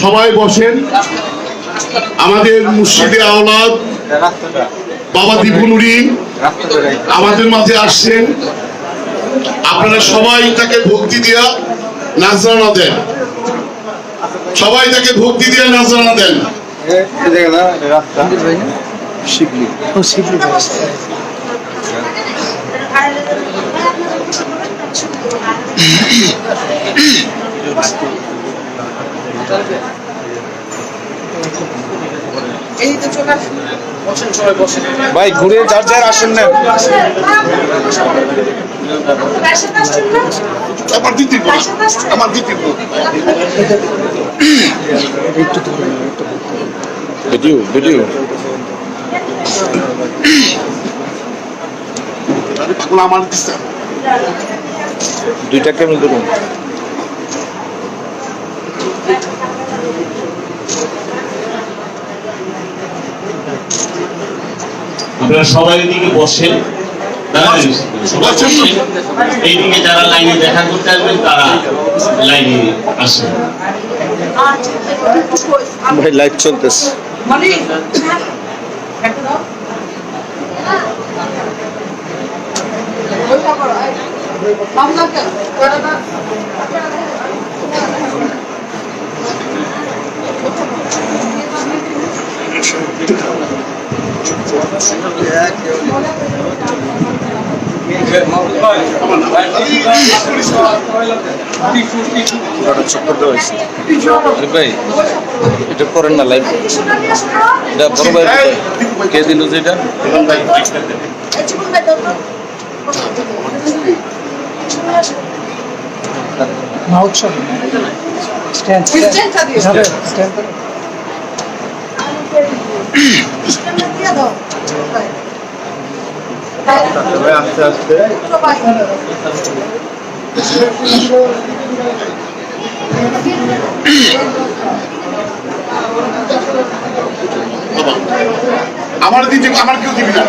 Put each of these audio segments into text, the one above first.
সবাই বসেন। আমাদের মুর্শিদে আওলাদ বাবা দীপুনুরি আমাদের মাঝে আসছেন। আপনারা সবাই তাকে ভক্তি দিয়া নাজরানা দেন, সবাই তাকে ভক্তি দিয়া নাজরানা দেন। শিবলি ও শিবলি ভাই ঘুরে যার যার আসেন না। আমার দিতে আমার দিতে ভিডিও ভিডিও আমার দিচ্ছে দুইটা কেমন ধরুন। আপনারা সবাই এদিকে বসেন, এইদিকে যারা লাইনে দেখা করতে আসবেন তারা লাইনে আসেন। ভাই লাইভ চলতেছে। ভাই এটা করেন না লাইভ, এটা বড় ভাই কে দিল যেটা আস্তে আস্তে আমার দিতে আমার কেউ দিবি না।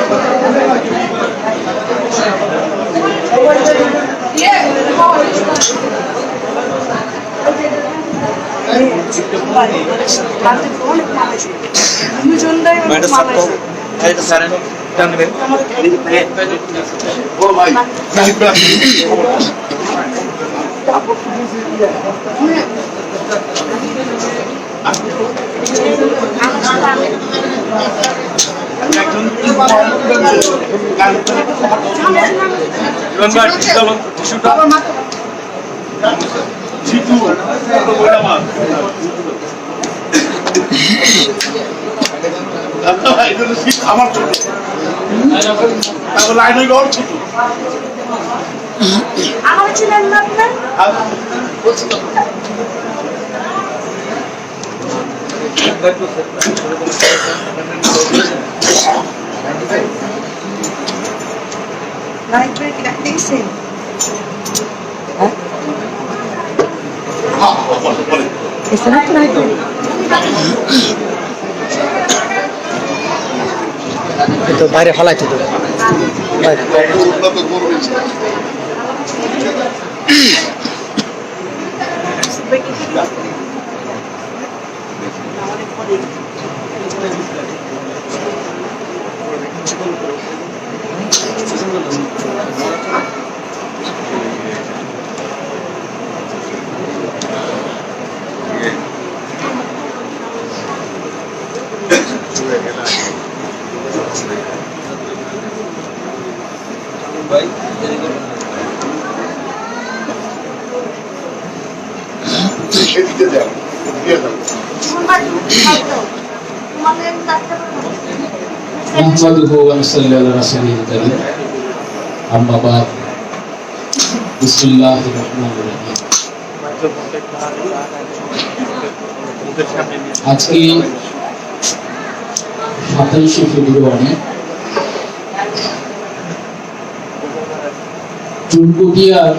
আমার ছোট লাইনের ঘর ছোট আমার ছিলেন না তো বাইরে ফেলাই তো نحمده ونصلي على رسوله الكريم أما بعد بسم الله الرحمن الرحيم আজকে 27 ফেব্রুয়ারি চুনকুটিয়ার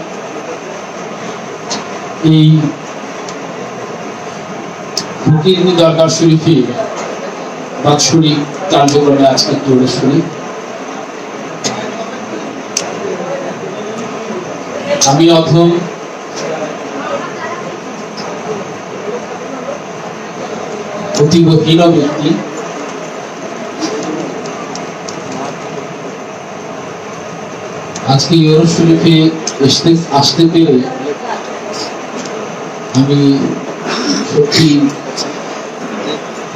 এই ফকিরনি দরবার শরীফে বাৎসরিক কার্যক্রমে আজকে দৌড়ে শুনি। আমি অথম অতীব হীন ব্যক্তি। আজকে ইউরোপ শরীফে আসতে পেরে আমি সত্যি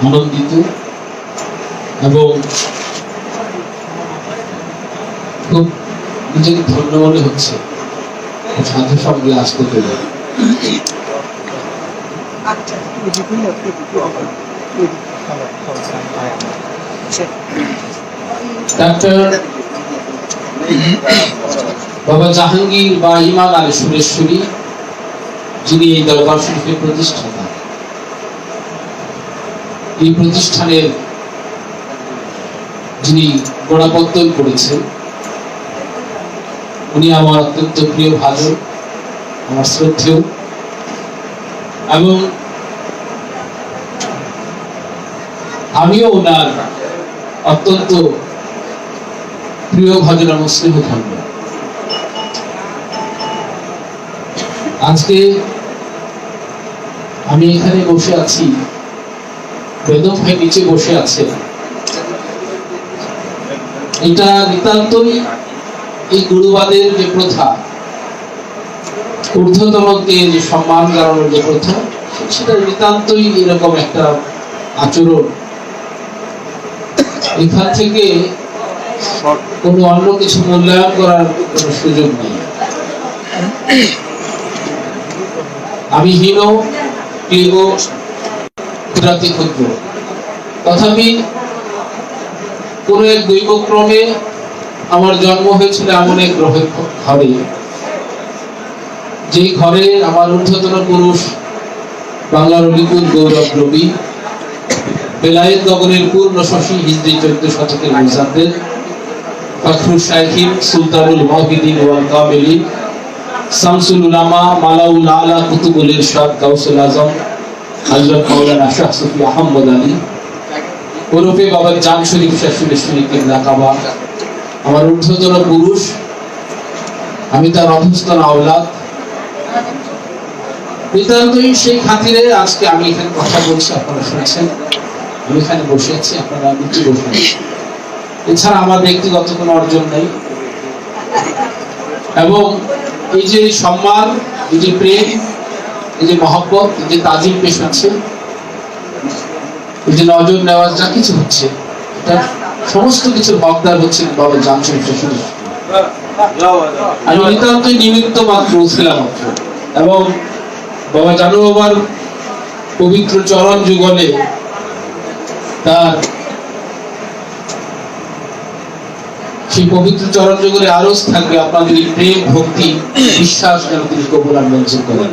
আনন্দিত এবং খুব নিজেকে ধন্য মনে হচ্ছে সাথে সঙ্গে আসতে পেরে। ডাক্তার বাবা জাহাঙ্গীর বা ইমাম আলী সুরেশ্বরী, যিনি এই দরবার শরীফের প্রতিষ্ঠাতা, এই প্রতিষ্ঠানের যিনি গোড়াপত্তন করেছেন, উনি আমার অত্যন্ত প্রিয় ভাজন, আমার শ্রদ্ধেয়, এবং আমিও ওনার অত্যন্ত প্রিয় ভাজন এবং স্নেহধন্য। আজকে আমি এখানে বসে আছি, বেদম ভাই নিচে বসে আছে, এটা নিতান্তই এই গুরুবাদের যে প্রথা, ঊর্ধ্বতনকে যে সম্মান জানানোর যে প্রথা, সেটা নিতান্তই এরকম একটা আচরণ। এখান থেকে কোনো অন্য কিছু মূল্যায়ন করার কোনো সুযোগ নেই। আমি হীন, ক্লীব, ক্ষুদ্রাতি ক্ষুদ্র, তথাপি কোন এক দৈবক্রমে আমার জন্ম হয়েছিল এমন এক গ্রহের ঘরে, যেই ঘরে আমার ঊর্ধ্বতন পুরুষ বাংলার অলিপুর গৌরব রবি, বেলায়েত গগনের পূর্ণ শশী হিজরি 14 শতকের মুজাদ্দেদ, ফখরুল শাইখিন সুলতানুল মুহিদ্দিন ওয়াল কামিলিন, শামসুল উলামা মালাউল আলা কুতুবুল ইরশাদ গাউসুল আজম হযরত মাওলানা শাহ সুফি আহমদ আলী ওরফে বাবা জান শরীফ শাহ সুরেশ্বরী কিবলা কাবা, আমার ঊর্ধ্বতন পুরুষ, আমি তার অধস্তন আওলাদ। নিতান্তই সেই খাতিরে আজকে আমি এখানে কথা বলছি, আপনারা শুনছেন, আমি এখানে বসে আছি, আপনারা নিচে বসে আছেন। এছাড়া আমার ব্যক্তিগত কোনো অর্জন নেই। এবং এই যে সম্মান, এই যে প্রেম, এই যে মহব্বত, এই যে তাজিম পেশ হচ্ছে, এই যে নজর নেওয়া যা কিছু হচ্ছে, এটা সমস্ত কিছুর হকদার হচ্ছে বাবা জান শরীফ শাহ। আমি নিতান্তই নিমিত্ত মাত্র ছিলাম মাত্র, এবং বাবা জানু বাবার পবিত্র চরণ যুগলে তার সেই পবিত্র চরণ যুগলে আরজ থাকবে আপনাদের এই প্রেম, ভক্তি, বিশ্বাস যেন তিনি কবুল আর মঞ্জুর করেন।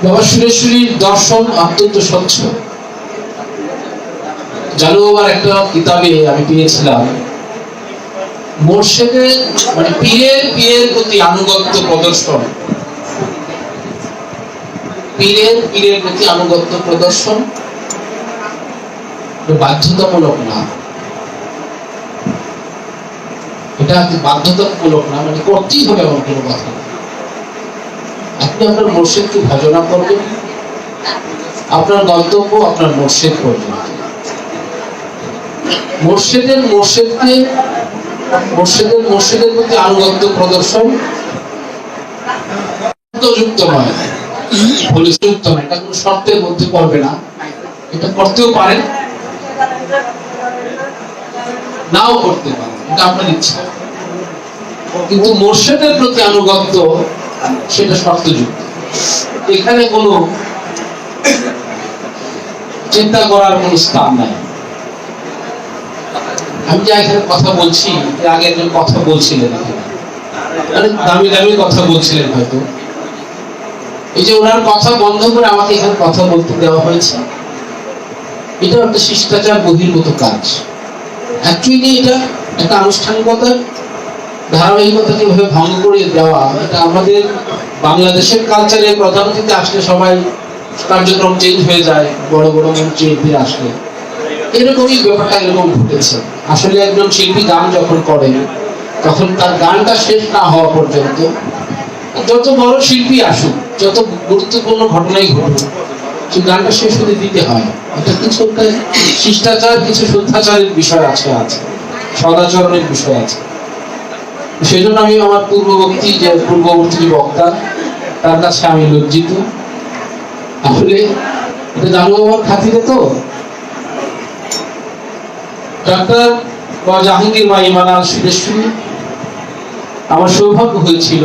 বাবা সুরেশ্বরীর দর্শন অত্যন্ত স্বচ্ছ। জানু বাবার একটা কিতাবে আমি পেয়েছিলাম, মুর্শিদের মানে পীরের প্রতি আনুগত্য প্রদর্শন, পীরের প্রতি আনুগত্য প্রদর্শন বাধ্যতামূলক না। এটা বাধ্যতামূলক না, মানে করতেই হবে এমন কোনো কথা না। আপনি আপনার মুর্শিদকে ভজনা করবেন, আপনার গন্তব্য আপনার মুর্শিদ করবেন। মুর্শিদের প্রতি আনুগত্য প্রদর্শন যুক্ত নয়, যুক্ত নয়, এটা কোনো শর্তের মধ্যে পড়বে না। এটা করতেও পারেন, নাও করতে পারেন, এটা আপনার ইচ্ছা। কিন্তু মুর্শিদের প্রতি আনুগত্য সেটা শর্তযুক্ত। এখানে কোনো চিন্তা করার কোনো স্থান নাই। আমি যে এখানে কথা বলছি, আগে একজন কথা বলছিলেন, দামি দামি কথা বলছিলেন, হয়তো এই যে ওনার কথা বন্ধ করে আমাকে এখানে কথা বলতে দেওয়া হয়েছে, এটা একটা শিষ্টাচার বহির্ভূত কাজ। অ্যাকচুয়ালি এটা একটা আনুষ্ঠানিকতার ধারাবাহিকতাকে এভাবে ভঙ্গ করে দেওয়া, এটা আমাদের বাংলাদেশের কালচারে প্রধান অতিথি আসলে সবাই কার্যক্রম চেঞ্জ হয়ে যায়, বড় বড় মঞ্চে আসলে এরকমই ব্যাপারটা এরকম ঘটেছে। আসলে একজন শিল্পী গান যখন করেন, তখন তার গানটা শেষ না হওয়া পর্যন্ত যত বড় শিল্পী আসুক, যত গুরুত্বপূর্ণ ঘটনাই ঘটুক, সেই গানটা শেষ হতে দিতে হয়। এটা কিছু একটা শিষ্টাচার, কিছু শুদ্ধাচারের বিষয় আছে, সদাচরণের বিষয় আছে। সেই জন্য আমি আমার পূর্ববর্তী যে বক্তা, তার কাছে আমি লজ্জিত। আসলে এটা জানবো আমার খাতিরে। তো ডাক্তার জাহাঙ্গীর বা ইমানাল সুরেশ্বরী, আমার সৌভাগ্য হয়েছিল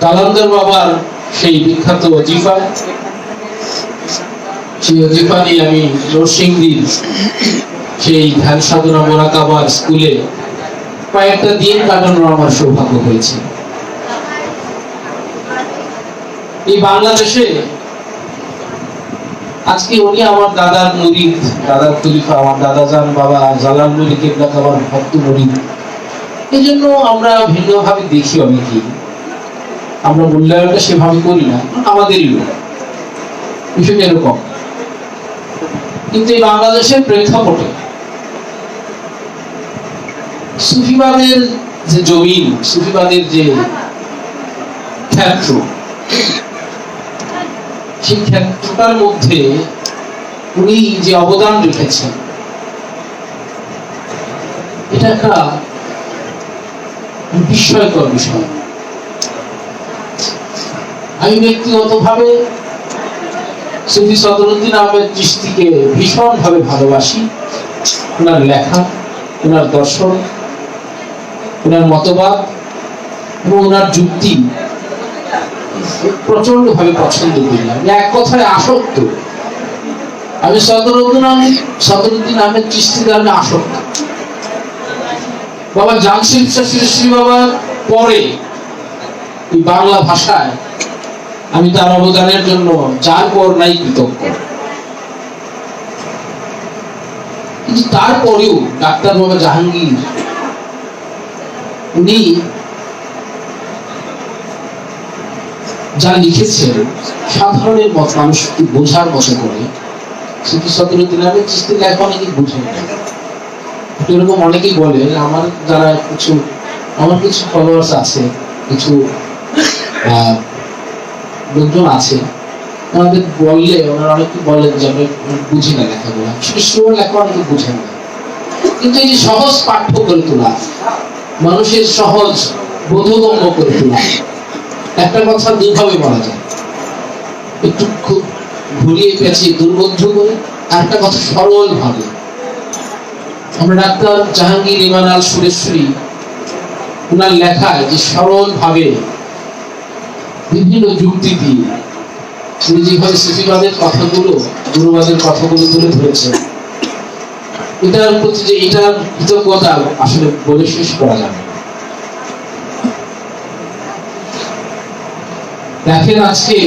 কালান্দার বাবার সেই বিখ্যাত অজিফা, সেই অজিফা নিয়ে আমি নরসিংদীর সেই ধ্যান সাধনা মোরাকাবার স্কুলে কয়েকটা দিন কাটানোর আমার সৌভাগ্য হয়েছে। এই বাংলাদেশে আজকে উনি আমার দাদার মুরিদ, দাদার তরিফা, আমার দাদা জান বাবা জালাল মুরি কেবলা কাবার ভক্ত মুরিদ। এই জন্য আমরা ভিন্নভাবে দেখি অনেকেই, আমরা মূল্যায়নটা সেভাবে করি না, আমাদেরই বিষয়টা এরকম। কিন্তু এই বাংলাদেশের প্রেক্ষাপটে সুফিবাদের যে জমিন, সুফিবাদের যে ক্ষেত্র, সেই ক্ষেত্রটার মধ্যে উনি যে অবদান রেখেছেন, এটা একটা বিস্ময়কর বিষয়। আমি ব্যক্তিগতভাবে সুফি সদরুদ্দিন আহমেদ চিশতিকে ভীষণ ভাবে ভালোবাসি। ওনার লেখা, ওনার দর্শন, ওনার মতবাদ এবং ওনার যুক্তি প্রচন্ড ভাবে পছন্দ করি। আমি এক কথায় আসক্ত। আমি সদরুদ্দিন আহমেদ চিশতিতে আমি আসক্ত। বাবা জামশেদ শাহ বাবার পরে বাংলা ভাষায় আমি তার অবদানের জন্য যার পর নাই কৃতজ্ঞ। কিন্তু তারপরেও ডাক্তার বাবা জাহাঙ্গীর উনি যা লিখেছেন সাধারণের মত মানুষকে বোঝার মতো করে, সুফি সদরুদ্দিন আহমেদ চিশতির লেখা অনেকেই বুঝে না। এরকম অনেকেই বলে, আমার যারা আমার কিছু ফলোয়ার্স আছে, কিছু লোকজন আছে, আমাদের বললে ওনারা অনেকে বলেন যে আমি বুঝি না লেখাগুলো, সুর লেখা অনেকে বুঝেন না। কিন্তু এই যে সহজ পাঠ্য করে তোলা, মানুষের সহজ বোধগম্য করে তোলা, একটা কথা দুভাবে বলা যায়, একটু খুব ঘুরিয়ে পেঁচিয়ে দুর্বোধ্য করে, আর একটা কথা সরল ভাবে। আমরা ডাক্তার জাহাঙ্গীর ইমানাল সুরেশ্বরী ওনার লেখায় যে সরল ভাবে বিভিন্ন যুক্তি দিয়ে তিনি যেভাবে সুফিবাদের কথাগুলো, গুরুবাদের কথাগুলো তুলে ধরেছেন, এটার প্রতি যে এটার কৃতজ্ঞতা আসলে বলে শেষ করা যাবে। দেখেন আজকে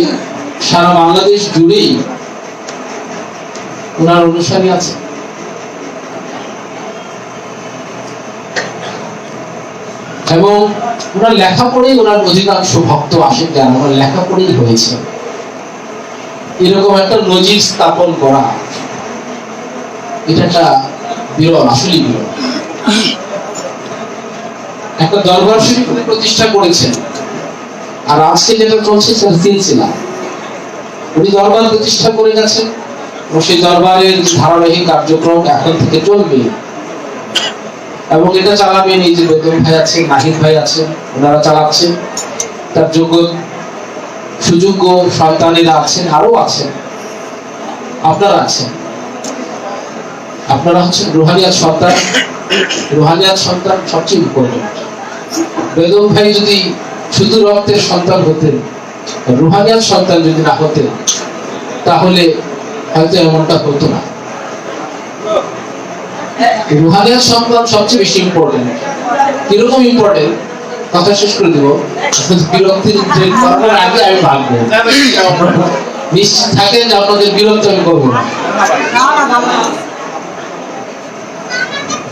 সারা বাংলাদেশ জুড়েই ওনার অনুসারী আছে। এবং ওনার লেখা পড়েই ওনার অধিকাংশ ভক্ত আসেন, যারা ওনার লেখা পড়েই হয়েছে। এরকম একটা নজির স্থাপন করা, এটা একটা বিরল, আসলেই বিরল। একটা দরবার শরীফ প্রতিষ্ঠা করেছেন, আর আজকে যেটা চলছে সেটা সিলসিলা। উনি দরবার প্রতিষ্ঠা করে গেছেন এবং সেই দরবারের ধারাবাহিক কার্যক্রম এখন থেকে চলবে। এবং এটা চালাবেন এই যে বেদম ভাই আছেন, নাহিদ ভাই আছেন, ওনারা চালাচ্ছেন। তার যোগ্য সুযোগ্য সন্তানেরা আছেন, আরো আছেন, আপনারা আছেন। আপনারা হচ্ছেন রুহানিয়াত সন্তান। রুহানিয়াত সন্তান সবচেয়ে ইম্পর্টেন্ট। বেদম ভাই যদি শুধু রক্তের সন্তান হতেন, রুহানিয়াত সন্তান যদি না হতেন, তাহলে হয়তো এমনটা হতো না। রুহানিয়াত সন্তান সবচেয়ে বেশি ইম্পর্টেন্ট। কিরকম ইম্পর্টেন্ট, কথা শেষ করে দেব। বিরক্তির করার আগে আমি ভাববো, নিশ্চিত থাকেন যে আপনাদের বিরক্ত আমি করবো না।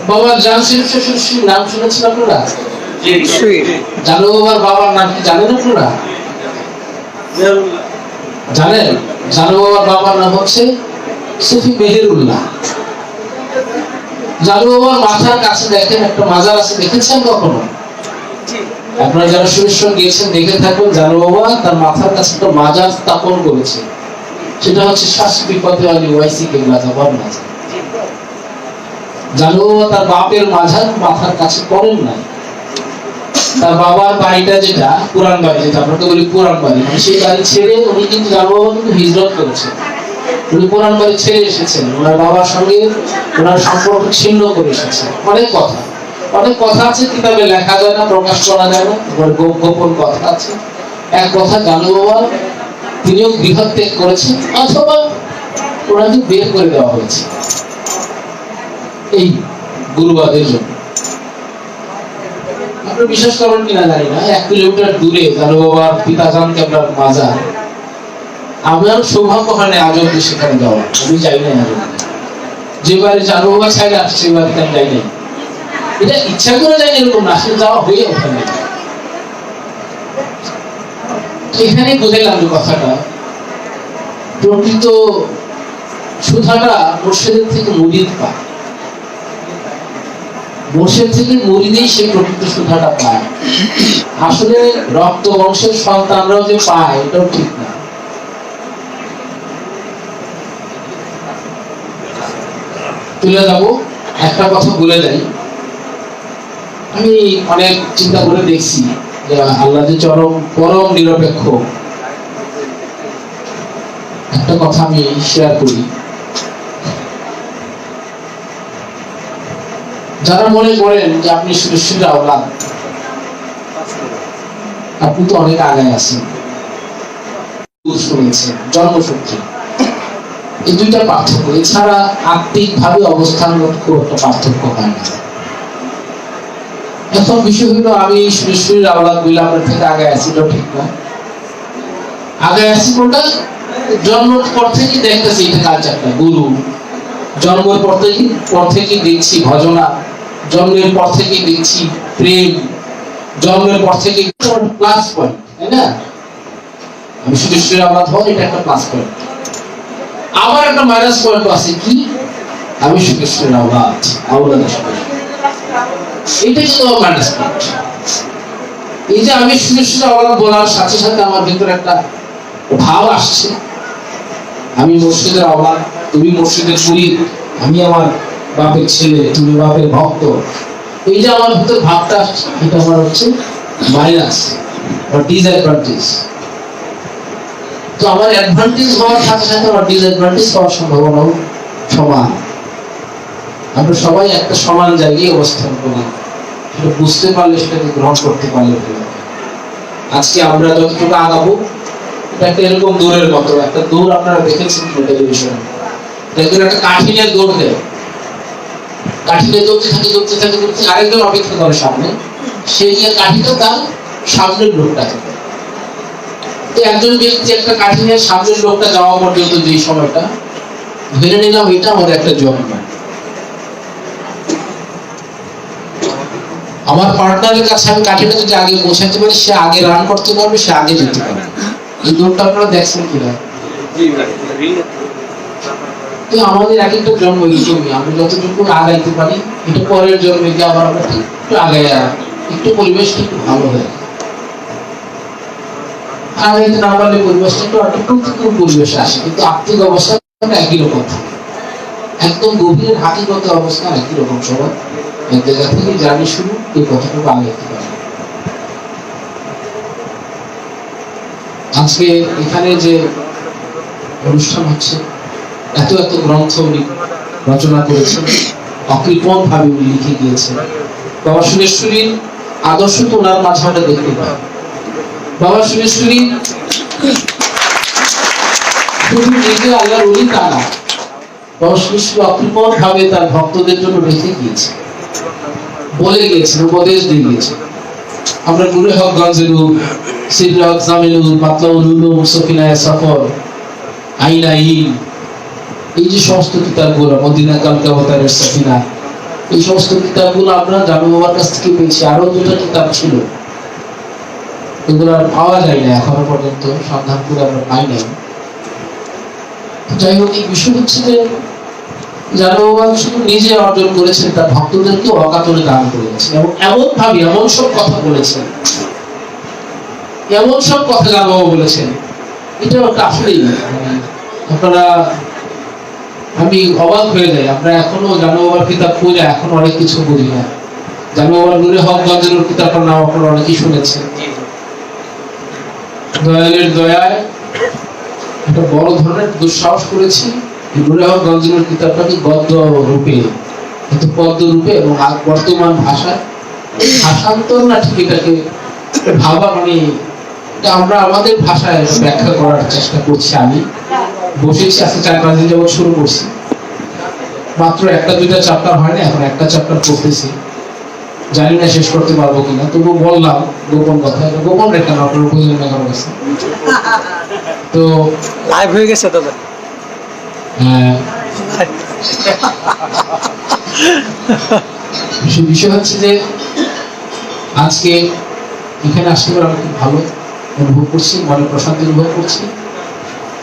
বাবা জামশেদ শাহ নাম শুনেছেন আপনারা? জানো বাবার বাবার নাম কি জানেন আপনারা? জানেন? জানো বাবার বাবার নাম হচ্ছে সুফি মেহেরুল্লাহ। জানু বাবার মাথার কাছে দেখেন একটা মাজার আছে, দেখেছেন কখনো? আপনারা যারা সুরেশ্বর গিয়েছেন দেখে থাকবেন, জানু বাবা তার মাথার কাছে একটা মাজার স্থাপন করেছে। সেটা হচ্ছে শাসবি ফতেওয়ালি ওয়াইসি কেবলা যাবার মাজার। জানু বাবা তার বাপের মাজার মাথার কাছে করেন নাই। তার বাবার বাড়িটা যেটা পুরান বাড়ি, যেটা আমরা তো বলি পুরান বাড়ি, সেই বাড়ি ছেড়ে উনি কিন্তু জানু বাবা কিন্তু হিজরত করেছেন। উনি পুরান বাড়ি ছেড়ে এসেছেন, ওনার বাবার সঙ্গে ওনার সম্পর্ক ছিন্ন করে এসেছেন। অনেক কথা আছে, কিতাবে লেখা যায় না, প্রকাশ করা যায় না, গোপন কথা আছে। এক কথা, জানু বাবা তিনিও গৃহত্যাগ করেছেন, অথবা ওনাকে বের করে দেওয়া হয়েছে এই গুরুবাদের জন্য। আপনি বিশ্বাস করেন কিনা জানি না, 1 কিলোমিটার দূরে জানু বাবার পিতা জান কেবলার মাজার। আমার সৌভাগ্য হয় না আজ অব্দি সেখানে যাওয়া, আমি যাই না। যে বাড়ি জানু বাবা ছাইলে আসছে সেই বাড়িতে আমি যাই নাই। এটা ইচ্ছা করে যাই এরকম না, আসলে যাওয়া হয়ে ওঠে না। এখানে বুঝাইলাম যে কথাটা, প্রকৃত সুধাটা মুর্শিদের থেকে মুরিদ পায়, মুর্শিদ থেকে মুরিদেই সে প্রকৃত সুধাটা পায়। আসলে রক্ত বংশের সন্তানরাও যে পায় এটাও ঠিক না। তুলে যাব, একটা কথা বলে যাই। আমি অনেক চিন্তা করে দেখছি যে আল্লাহ যে পরম নিরপেক্ষ। একটা কথা আমি শেয়ার করি, যারা মনে করেন যে আপনি সুরেশ্বর আওলাদ, আপনি তো অনেক আগায় আছেন, শুনেছেন জন্মসূত্রে, এই দুইটা পার্থক্য। এছাড়া আত্মিক ভাবে অবস্থানগত খুব একটা পার্থক্য হয় না। এখন বিষয় হলো, আমি সুরেশ্বরের আওলাদ বলে আপনার থেকে আগে আছি, ঠিক না? আগে আছি কোনটা? জন্মের পর থেকে দেখতেছি এটা কালচারটা, গুরু। জন্মের পর থেকে দেখছি ভজনা, জন্মের পর থেকে দেখছি প্রেম, জন্মের পর থেকে প্লাস পয়েন্ট, তাই না? আমি সুরেশ্বরের আওলাদ হওয়া, এটা একটা প্লাস পয়েন্ট। আবার একটা মাইনাস পয়েন্ট আছে, কি? আমি সুরেশ্বরের আওলাদ, এটা কিন্তু মাইনাস পয়েন্ট। এই যে আমি সুরেশ্বরের আওলাদ বলার সাথে সাথে আমার ভিতরে একটা ভাব আসছে, আমি মুর্শিদের আওলাদ, তুমি মুর্শিদের মুরিদ, আমি আমার বাপের ছেলে, তুমি বাপের ভক্ত। এই যে আমার ভিতরে ভাবটা আসছে, এটা আমার হচ্ছে মাইনাস বা ডিসঅ্যাডভান্টেজ। তো আমার অ্যাডভান্টেজ হওয়ার সাথে সাথে আমার ডিসঅ্যাডভান্টেজ হওয়ার সম্ভাবনাও সমান। আমরা সবাই একটা সমান জায়গায় অবস্থান করি, সেটা বুঝতে পারলে, সেটাকে গ্রহণ করতে পারলে। আজকে আমরা যতটুকু আগাবো, এটা একটা এরকম দৌড়ের মতো। একটা দৌড় আপনারা দেখেছেন টেলিভিশনে, দেখবেন একটা কাঠিনের দৌড় দেয়, কাঠিনে দৌড়তে থাকে, আরেকজন অপেক্ষা করে সামনে, সে গিয়ে কাঠিটা তার সামনের লোকটাকে। একজন ব্যক্তি একটা কাঠিনের সামনের লোকটা যাওয়া পর্যন্ত যে সময়টা ধরে নিলাম, এটা আমাদের একটা জন্ম। আমার পার্টনারের কাছে আমি কাঠিটা যদি আগে পৌঁছাতে পারি, সে আগে রান করতে পারবে, সে আগে যেতে পারবে। এই দৌড়টা আপনারা দেখছেন কিনা? তো আমাদের এক একটা জন্ম এরকমই, আমরা যতটুকু আগাইতে পারি, এটা পরের জন্মে গিয়ে আবার আমরা একটু আগায়, একটু পরিবেশটা একটু ভালো হয়। আগাইতে না পারলে পরিবেশটা একটু প্রতিকূল পরিবেশে আসে, কিন্তু আর্থিক অবস্থাটা একই রকম থাকে, একদম গভীর হাকিগত অবস্থা একই রকম। সবাই এক জায়গা থেকে জানি শুরু, এই কথাটুকু আগাইতে পারে। আজকে এখানে যে অনুষ্ঠান হচ্ছে, এত গ্রন্থ উনি রচনা করেছেন, অকৃপণ ভাবে উনি লিখে গিয়েছেন। বাবা সুরেশ্বরীর আদর্শ তো ওনার মাঝে আমরা দেখতে পাই। বাবা সুরেশ্বরী শুধু নিজে আল্লাহর ওলি তা না, বাবা সুরেশ্বরী অকৃপণ ভাবে তার ভক্তদের জন্য রেখে গিয়েছে, বলে গিয়েছেন, উপদেশ দিয়ে গিয়েছেন। আমরা নূরে হক গঞ্জেরুল, সিররে হক জামিলুল, মাতলাউল উলুম, সফিনায়ে সফর, আইনাইন, এই যে সমস্ত কিতাবগুলো, মদিনা কালকাওয়াতারের সফিনা, এই সমস্ত কিতাবগুলো আমরা জানু বাবার কাছ থেকে পেয়েছি। আরো দুটো কিতাব ছিল, এগুলো আর পাওয়া যায় না এখনো পর্যন্ত, সন্ধান করে আমরা পাই নাই। যাই হোক, এই বিষয় হচ্ছে যে জানুবাদ শুধু নিজে অর্জন করেছেন, তার ভক্তদেরকে অকাতরে দান করেছেন এবং এমন ভাবে এমন সব কথা বলেছেন, এমন সব কথা জানুবাবু বলেছেন, এটা একটা আসলেই আপনারা, আমি অবাক হয়ে যাই। আমরা এখনো জানুবাবার কিতাব পড়ে এখনো অনেক কিছু বুঝি না। জানুবাবার নূরে হক গঞ্জের কিতাবটার নাম আপনারা অনেকেই শুনেছেন। দয়ালের দয়ায় একটা বড় ধরনের দুঃসাহস করেছি, নূরে হক গঞ্জের কিতাবটাকে গদ্য রূপে, কিন্তু পদ্য রূপে এবং বর্তমান ভাষায় ভাষান্তর না ঠিক এটাকে ভাবা, মানে এটা আমরা আমাদের ভাষায় ব্যাখ্যা করার চেষ্টা করছি। আমি বসেছি আজকে 4-5 দিন যাবত শুরু করছি, মাত্র 1-2টা চ্যাপ্টার হয় না, এখন একটা চ্যাপ্টার পড়তেছি, জানি না শেষ করতে পারবো কিনা, তবু বললাম গোপন কথা, গোপন রেখে না আপনার প্রয়োজন না কারো কাছে। তো লাইভ হয়ে গেছে দাদা। বিষয় হচ্ছে যে আজকে এখানে আসতে পারে আমি খুব ভালো অনুভব করছি, মনে প্রশান্তি অনুভব করছি।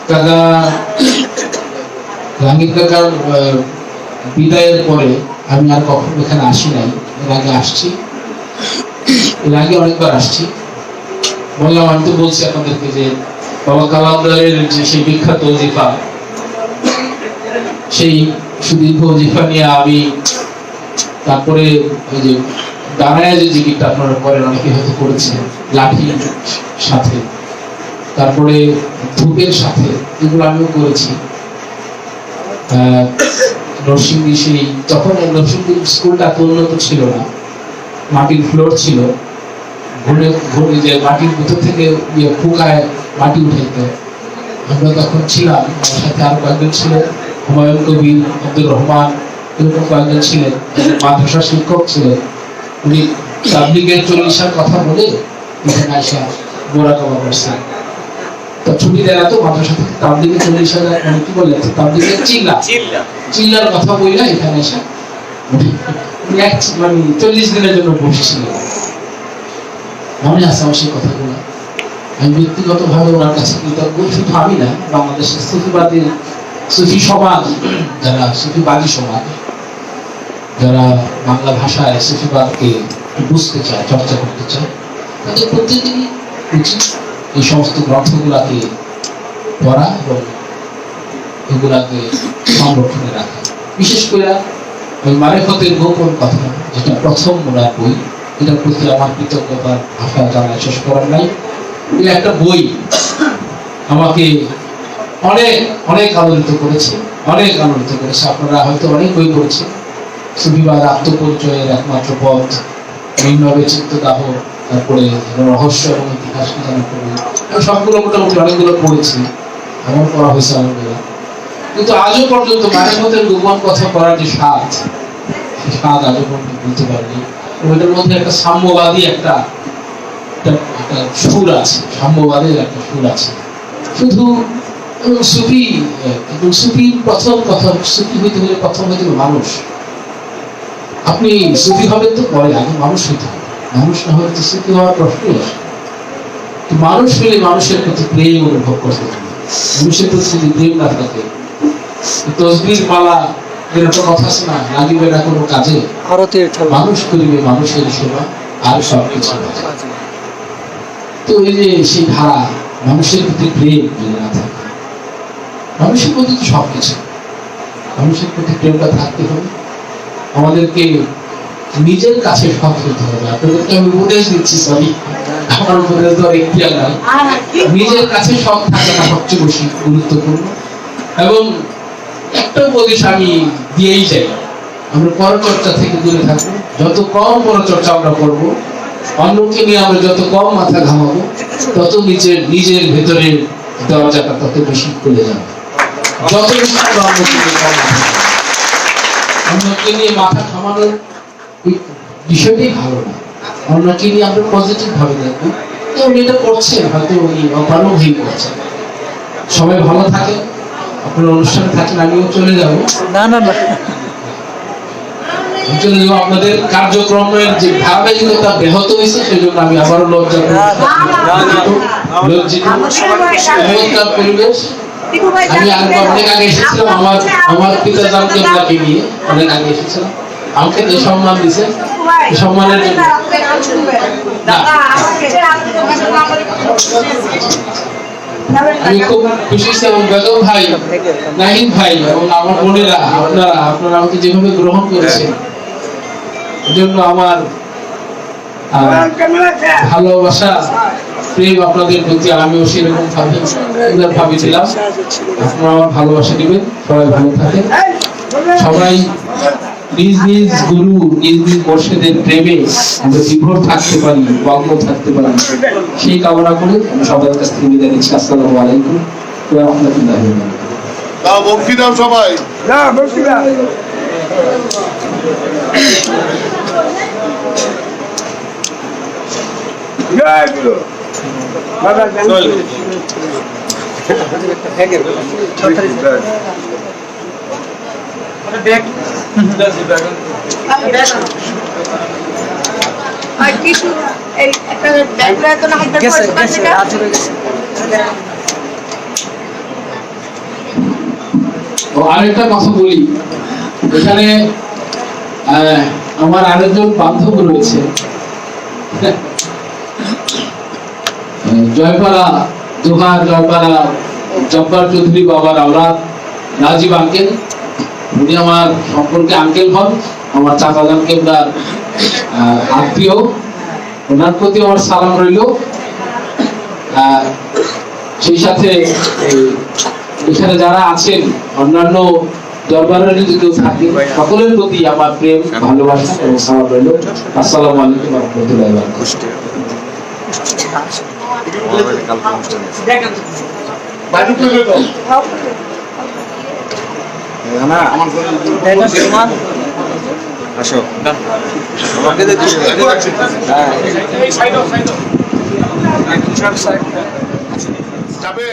কাকা জাহাঙ্গীর কাকার বিদায়ের পরে আমি আর কখনো এখানে আসি নাই। এর আগে আসছি, এর আগে অনেকবার আসছি। বললাম, আমি তো বলছি আপনাদেরকে যে বাবা কালামদারের যে সেই বিখ্যাত ওজিফা, সেই সুদীর্ঘ ওজিফা নিয়ে আমি, তারপরে ওই যে দাঁড়ায় যে জিকিরটা আপনারা করেন, অনেকে হয়তো করেছেন, লাঠির সাথে, তারপরে ধূপের সাথে, এগুলো আমিও করেছি। নরসিংদী সেই, তখন নরসিংদী স্কুলটা এত উন্নত ছিল না, মাটির ফ্লোর ছিল, ঘুরে ঘুরে যে মাটির ভিতর থেকে ফুকায় মাটি উঠাইতে। আমরা তখন ছিলাম, আমার সাথে আরো কয়েকজন ছিলেন, হুমায়ুন কবির, আব্দুর রহমান, এরকম কয়েকজন ছিলেন, মাদ্রাসা শিক্ষক ছিলেন। উনি তাবলিগের 40 কথা বলে এখানে আসা মোরাকাবা করছেন। তো ছুটি দেয় না তো মাদ্রাসা থেকে, তাবলিগের 40,000 মানে কি বললেন, তাবলিগের চিল্লার কথা বললে এখানে এসে মানে 40 দিনের জন্য বসছিলেন। মনে আছে আমার সেই কথাগুলো। আমি ব্যক্তিগত ভাবে ওনার কাছে কৃতজ্ঞ, শুধু আমি না, বাংলাদেশের সুফিবাদী, সুফি সমাজ, যারা সুফিবাদী সমাজ, যারা বাংলা ভাষায় সুফিবাদকে বুঝতে চায়, চর্চা করতে চায়, তাদের প্রত্যেকেরই উচিত এই সমস্ত গ্রন্থগুলাকে পড়া এবং এগুলাকে সংরক্ষণে রাখা। বিশেষ করে ওই মারেফতের গোপন কথা, যেটা প্রথম ওনার বই, এটার প্রতি আমার কৃতজ্ঞতার ভাষা জানা শেষ করার নাই। এই একটা বই আমাকে অনেক অনেক আলোড়িত করেছে, অনেক আলোড়িত করেছে। আপনারা হয়তো অনেক বই পড়েছেন, সুফিবাদ আত্মপরিচয়ের একমাত্র পথ, ভিন্নভাবে চিত্তদাহ, তারপরে রহস্য এবং ইতিহাস কি জানা পড়ি, আমি সবগুলো মোটামুটি অনেকগুলো পড়েছি, এমন করা হয়েছে অনেকগুলো। কিন্তু আজও পর্যন্ত মারেফতের গোপন কথা করার যে স্বাদ, সেই স্বাদ আজও পর্যন্ত বলতে পারিনি। ওইটার মধ্যে একটা সাম্যবাদী একটা সুর আছে, সাম্যবাদের একটা সুর আছে। শুধু সুফি, কিন্তু সুফির প্রথম কথা, সুফি হইতে হলে প্রথম হইতে মানুষ। আপনি সুফি হবেন তো পরে, আগে মানুষ হইতে হবে। মানুষ না হলে তো সুফি হওয়ার প্রশ্নই আসে। তো মানুষ হলে মানুষের প্রতি প্রেম অনুভব করতে হবে। মানুষের প্রতি যদি প্রেম না থাকে, তসবির মালা এরকম কথা আছে না, লাগিবে না কোনো কাজে, মানুষ করিবে মানুষের সেবা আর সবকিছু। তো এই যে সেই ধারা, মানুষের প্রতি প্রেম যদি না থাকে, মানুষের প্রতি সবকিছু, মানুষের প্রতি প্রেমটা থাকতে হবে। আমাদেরকে নিজের কাছে সৎ হতে হবে। আপনাদেরকে আমি উপদেশ দিচ্ছি, সরি আমার উপদেশ তো একটি আর নাই, নিজের কাছে সৎ থাকাটা সবচেয়ে বেশি গুরুত্বপূর্ণ। এবং একটা উপদেশ আমি দিয়েই যাই, আমরা পরচর্চা থেকে দূরে থাকবো। যত কম পরচর্চা আমরা করবো, অন্যকে নিয়ে আমরা যত কম মাথা ঘামাবো, তত নিজের ভেতরের দরজাটা তত বেশি খুলে যাবে। যত বেশি অন্যকে নিয়ে মাথা ঘামানোর বিষয়টাই ভালো না। অন্যকে নিয়ে আমরা পজিটিভ ভাবে দেখবো, উনি এটা করছেন, হয়তো উনি অপারগই করছেন। সবাই ভালো থাকে, আপনার অনুষ্ঠানে থাকেন, আমিও চলে যাবো। না না না, চলে যাবো। আপনাদের কার্যক্রমের যে ধারাবাহিকতা ব্যাহত হয়েছে, সেজন্য আমি আবারও লজ্জিত। পরিবেশ আমি অনেক আগে এসেছিলাম আমার পিতা জানকে আপনাকে নিয়ে অনেক আগে এসেছিলাম। আমাকে যে সম্মান দিছে এই সম্মানের জন্য আমি খুব খুশি ছিলাম। বেগম ভাই, নাহিদ ভাই এবং আমার বোনেরা, আপনারা আমাকে যেভাবে গ্রহণ করেছেন এজন্য আমার ভালোবাসা প্রেম আপনাদের প্রতি আমিও সেরকম ভাবে ছিলাম। আপনারা আমার ভালোবাসা দিবেন। সবাই ভালো থাকেন। সবাই নিজ নিজ গুরু, নিজ নিজ মুর্শিদের প্রেমে আমরা বিভোর থাকতে পারি, মগ্ন থাকতে পারি, সেই কামনা করে আমি সবার কাছ থেকে বিদায় নিচ্ছি। আসসালামু আলাইকুম ওয়া রাহমাতুল্লাহি ওয়া বারাকাতুহু। দাও বক্তি দাও সবাই। গেছে রাজু গেছে। আরেকটা কথা বলি, এখানে আমার আরেকজন বান্ধব রয়েছে, জয়পাড়া জোহার, জয়পাড়া জব্বার চৌধুরী বাবার আওলাদ রাজীব আঙ্কেল। উনি আমার সম্পর্কে আঙ্কেল হন, আমার চাচাজান কেবলার আত্মীয়। ওনার প্রতি আমার সালাম রইল। সেই সাথে এখানে যারা আছেন অন্যান্য দরবারের যদি কেউ থাকে সকলের প্রতি আমার প্রেম, ভালোবাসা এবং সালাম রইল। আসসালামু আলাইকুম ওয়া রাহমাতুল্লাহি ওয়া বারাকাতুহু। আসো আমাকে যে যাবে